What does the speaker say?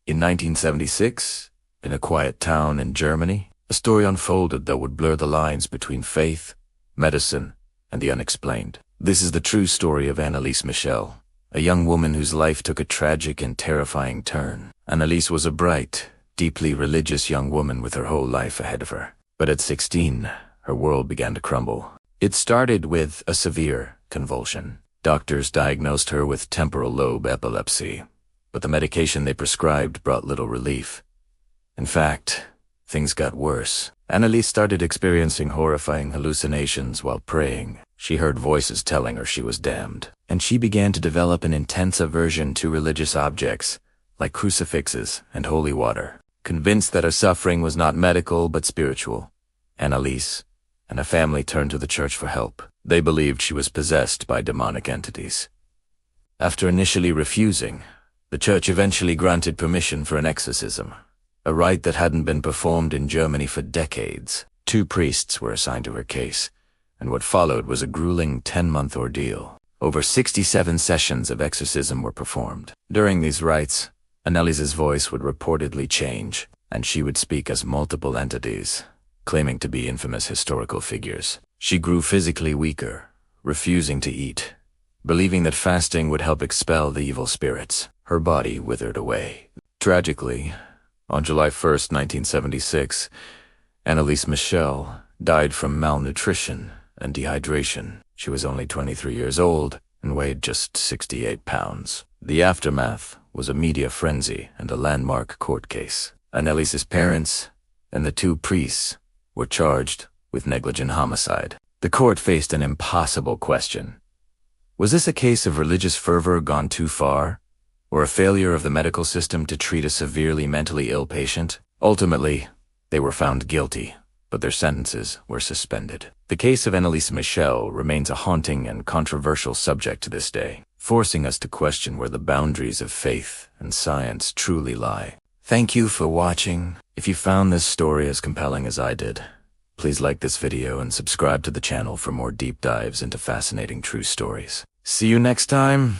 In 1976, in a quiet town in Germany, a story unfolded that would blur the lines between faith, medicine, and the unexplained. This is the true story of Anneliese Michel, a young woman whose life took a tragic and terrifying turn. Anneliese was a bright, deeply religious young woman with her whole life ahead of her. But at 16, her world began to crumble. It started with a severe convulsion. Doctors diagnosed her with temporal lobe epilepsy, but the medication they prescribed brought little relief. In fact, things got worse. Anneliese started experiencing horrifying hallucinations while praying. She heard voices telling her she was damned, and she began to develop an intense aversion to religious objects, like crucifixes and holy water. Convinced that her suffering was not medical but spiritual, Anneliese and her family turned to the church for help. They believed she was possessed by demonic entities. After initially refusing, the church eventually granted permission for an exorcism, a rite that hadn't been performed in Germany for decades. 2 priests were assigned to her case, and what followed was a grueling 10-month ordeal. Over 67 sessions of exorcism were performed. During these rites, Anneliese's voice would reportedly change, and she would speak as multiple entities, claiming to be infamous historical figures. She grew physically weaker, refusing to eat, believing that fasting would help expel the evil spirits. Her body withered away. Tragically, on July 1st, 1976, Anneliese Michel died from malnutrition and dehydration. She was only 23 years old and weighed just 68 pounds. The aftermath was a media frenzy and a landmark court case. Anneliese's parents and the 2 priests were charged with negligent homicide. The court faced an impossible question. Was this a case of religious fervor gone too far, or a failure of the medical system to treat a severely mentally ill patient? Ultimately, they were found guilty, but their sentences were suspended. The case of Anneliese Michel remains a haunting and controversial subject to this day, forcing us to question where the boundaries of faith and science truly lie. Thank you for watching. If you found this story as compelling as I did, please like this video and subscribe to the channel for more deep dives into fascinating true stories. See you next time.